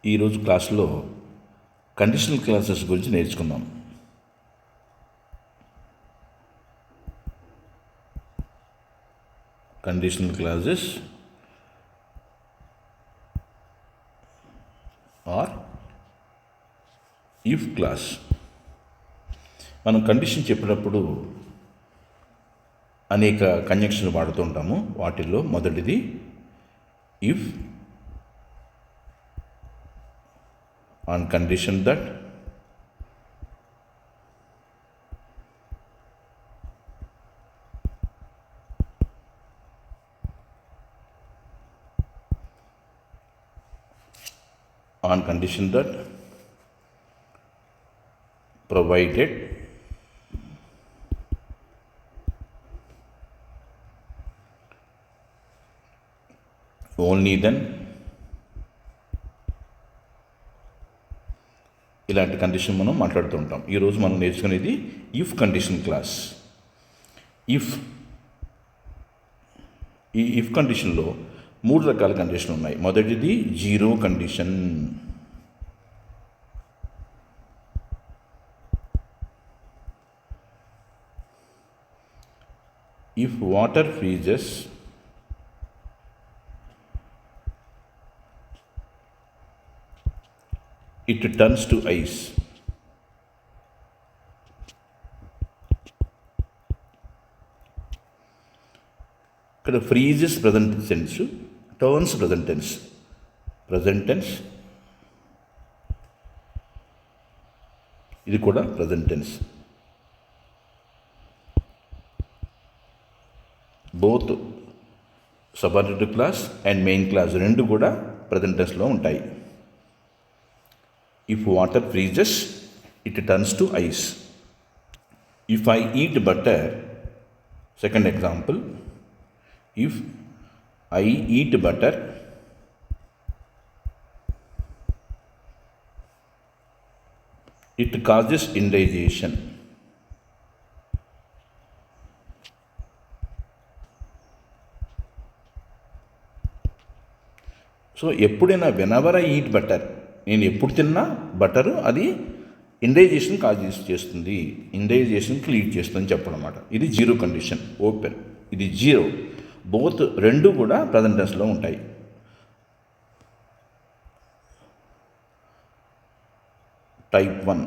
ఈరోజు క్లాస్లో conditional clauses గురించి నేర్చుకుందాం. Conditional clauses or if clause. మనం కండిషన్ చెప్పినప్పుడు అనేక కంజంక్షన్ వాడుతూ ఉంటాము. వాటిల్లో మొదటిది if, on condition that provided only then, ఇలాంటి కండిషన్ మనం మాట్లాడుతూ ఉంటాం. ఈరోజు మనం నేర్చుకునేది ఇఫ్ కండిషన్ క్లాస్. ఈ ఇఫ్ కండిషన్లో 3 రకాల కండిషన్ ఉన్నాయి. మొదటిది zero condition. If water freezes it turns to ice. ఇక్కడ freezes present tense, turns present tense. ఇది కూడా present tense. Both subordinate clause and main clause రెండు కూడా ప్రజెంట్ టెన్స్లో ఉంటాయి. If water freezes, it turns to ice. If I eat butter, second example, if I eat butter, it causes indigestion. So ఎప్పుడైనా whenever I eat butter, నేను ఎప్పుడు తిన్నా butter అది ఇండైజేషన్ cause చేస్తుంది, ఇండైజేషన్కి lead చేస్తుందని చెప్పడం అన్నమాట. ఇది జీరో కండిషన్. ఓపెన్, ఇది జీరో. బోత్ రెండు కూడా ప్రజెంట్ టెన్స్లో ఉంటాయి. టైప్ 1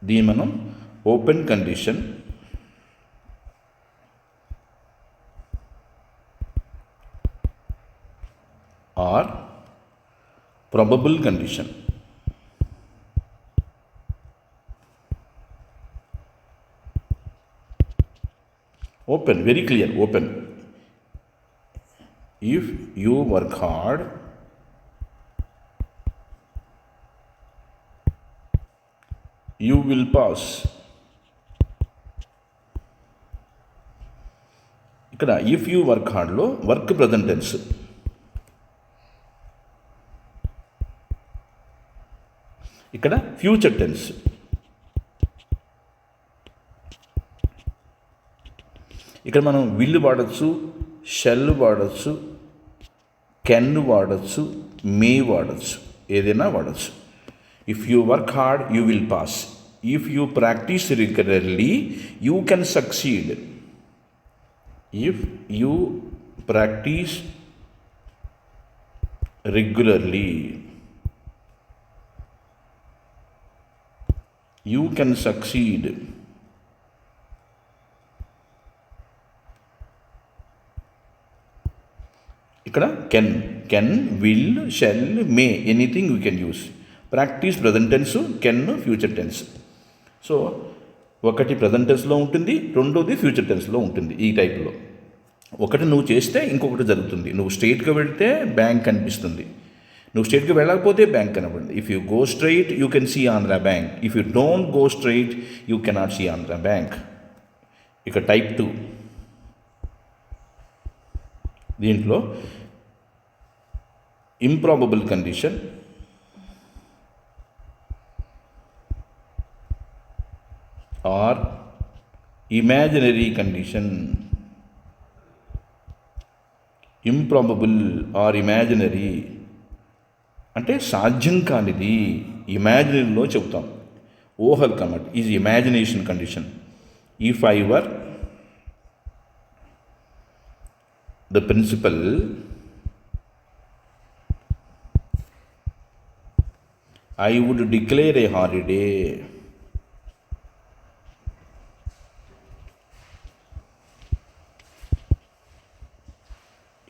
దీన్ని మనం open condition or probable condition. Open, very clear, open. If you work hard, you will pass. ఇక్కడ if you work hard లో వర్క్ ప్రజెంట్ టెన్స్. ఇక్కడ ఫ్యూచర్ టెన్స్. ఇక్కడ మనం విల్ వాడచ్చు, షెల్ వాడచ్చు, కెన్ వాడచ్చు, మే వాడచ్చు, ఏదైనా వాడచ్చు. If you work hard you will pass. If you practice regularly you can succeed. If you practice regularly you can succeed. ఇక్కడ can will shall may anything you can use. Practice present tense, can future tense. So ఒకటి present టెన్స్లో ఉంటుంది, రెండోది future టెన్స్లో ఉంటుంది. ఈ టైప్లో ఒకటి నువ్వు చేస్తే ఇంకొకటి జరుగుతుంది. నువ్వు స్ట్రైట్గా వెళితే బ్యాంక్ కనిపిస్తుంది, నువ్వు స్ట్రైట్గా వెళ్ళకపోతే బ్యాంక్ కనబడింది. If you go straight you can see Andhra bank. If you don't go straight you cannot see Andhra bank. ఇక టైప్ 2 దీంట్లో improbable condition or imaginary condition. Improbable or imaginary అంటే సాధ్యం కానిది, ఇమాజినరీలో చెబుతాం. ఊహలు కన్నమాట. Is imagination condition. If I were the principal, I would declare a holiday.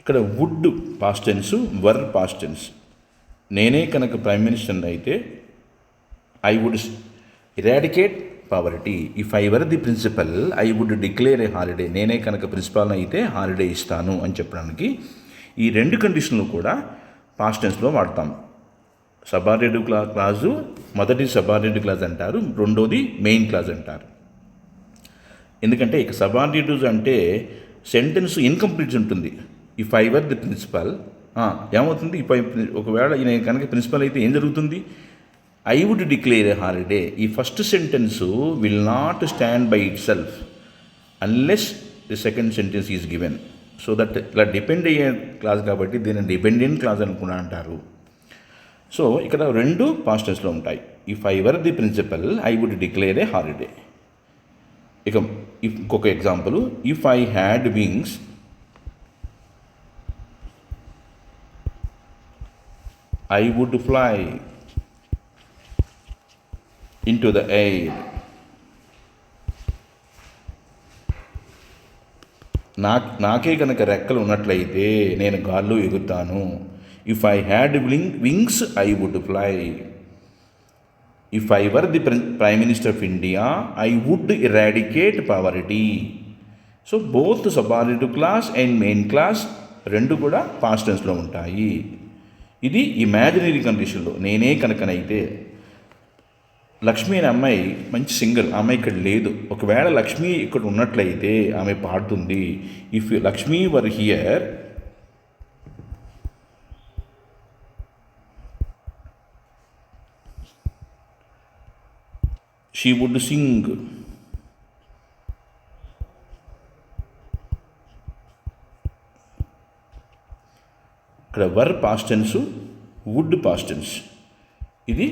ఇక్కడ would past tense, were past tense. నేనే కనుక ప్రైమ్ మినిస్టర్ అయితే I would eradicate poverty. If I were the principal I would declare a holiday. నేనే కనుక principal అయితే holiday ఇస్తాను అని చెప్పడానికి ఈ రెండు కండిషన్లు కూడా పాస్ట్ టెన్స్లో వాడతాం. సబార్డినేటివ్ క్లాజు మొదటి సబార్డినేటివ్ క్లాజ్ అంటారు, రెండోది మెయిన్ క్లాజ్ అంటారు. ఎందుకంటే ఇక సబార్డినేటివ్స్ అంటే సెంటెన్స్ ఇన్కంప్లీట్ ఉంటుంది. If I were the principal ఏమవుతుంది? ఒకవేళ నేను కనుక ప్రిన్సిపల్ అయితే ఏం జరుగుతుంది? I would declare a holiday. ఈ first sentence will not stand by itself unless the second sentence is given. So that ఇలా డిపెండ్ అయ్యే క్లాజ్ కాబట్టి దీన్ని డిపెండెంట్ క్లాజ్ అనుకున్నా అంటారు. సో ఇక్కడ రెండు పాస్ట్ టెన్స్లో ఉంటాయి. If I were the principal I would declare a holiday. ఇక ఇంకొక example, if I had wings I would fly into the air. నాకే కనుక రెక్కలు ఉన్నట్లయితే నేను గాల్లో ఎగురుతాను. If I had wings I would fly. If I were the prime minister of India I would eradicate poverty. So both subordinative clause and main clause రెండు కూడా past టెన్స్లో ఉంటాయి. ఇది ఇమాజినరీ కండిషన్లో. నేనే కనుకనైతే లక్ష్మి అనే అమ్మాయి మంచి సింగర్, అమ్మాయి ఇక్కడ లేదు. ఒకవేళ లక్ష్మి ఇక్కడ ఉన్నట్లయితే ఆమె పాడుతుంది. If Lakshmi were here she would sing. ఇక్కడ were past tense, would past tense. ఇది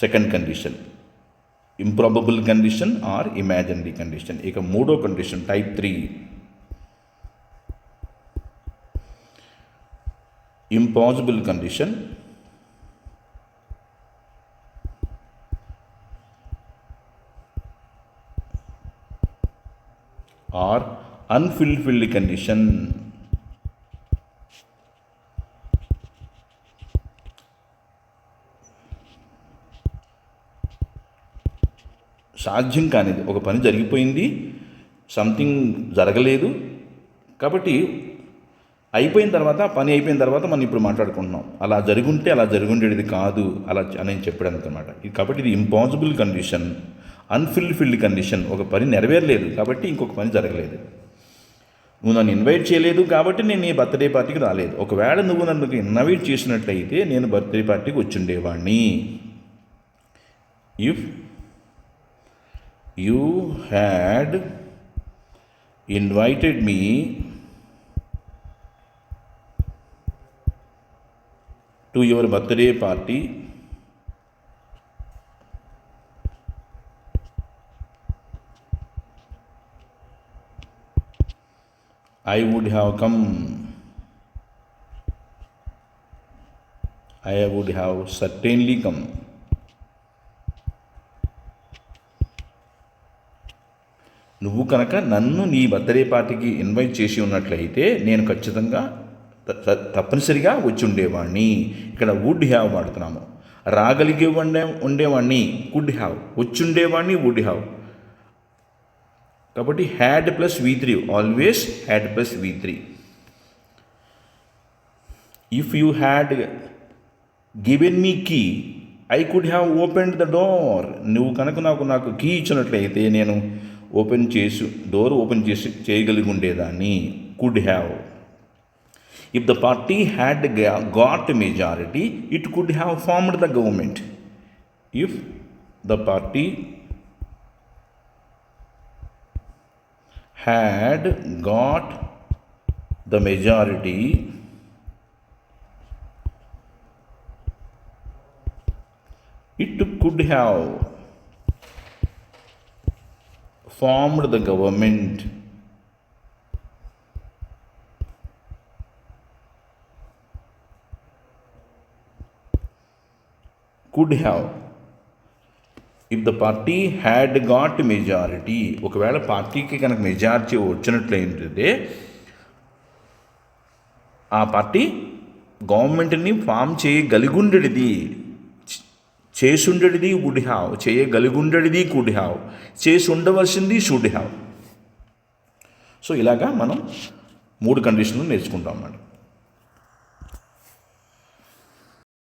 second condition, improbable condition or imaginary condition. ఇక మూడో condition type 3, impossible condition or unfulfilled condition. సాధ్యం కానిది, ఒక పని జరిగిపోయింది, సంథింగ్ జరగలేదు కాబట్టి అయిపోయిన తర్వాత, పని అయిపోయిన తర్వాత మనం ఇప్పుడు మాట్లాడుకుంటున్నాం. అలా జరుగుంటే అలా జరుగుండేది కాదు అలా అని చెప్పడానికి అనమాట. కాబట్టి ఇది ఇంపాసిబుల్ కండిషన్, అన్ఫుల్ఫిల్డ్ కండిషన్. ఒక పని నెరవేరలేదు కాబట్టి ఇంకొక పని జరగలేదు. నువ్వు నన్ను ఇన్వైట్ చేయలేదు కాబట్టి నేను నీ బర్త్డే పార్టీకి రాలేదు. ఒకవేళ నువ్వు నన్ను ఇన్వైట్ చేసినట్లయితే నేను బర్త్డే పార్టీకి వచ్చుండేవాడిని. If you had invited me to your birthday party, I would have come. I would have certainly come. నువ్వు కనుక నన్ను నీ బర్త్డే పార్టీకి ఇన్వైట్ చేసి ఉన్నట్లయితే నేను ఖచ్చితంగా తప్పనిసరిగా వచ్చి ఉండేవాడిని. ఇక్కడ వుడ్ హ్యావ్ వాడుతున్నాము. రాగలిగే ఉండేవాడిని కుడ్ హ్యావ్, వచ్చి ఉండేవాడిని వుడ్ హ్యావ్. కాబట్టి had plus V3, always had plus V3. If you had given me key I could have opened the door. నువ్వు కనుక నాకు కీ ఇచ్చినట్లయితే నేను డోర్ ఓపెన్ చేసి చేయగలిగి ఉండేదాన్ని. Could have. If the party had got majority it could have formed the government. If the party had got the majority it could have formed the government could have if the party had got majority. ఒకవేళ పార్టీకి కనుక majority వచ్చినట్లయితే ఆ party గవర్నమెంట్ని form చేయగలిగుండేది, చేసుండేది would have, చేయగలిగుండేది could have, చేసి ఉండవలసింది షుడ్ హ్యావ్. సో ఇలాగా మనం 3 కండిషన్లు నేర్చుకుంటాం అన్నమాట.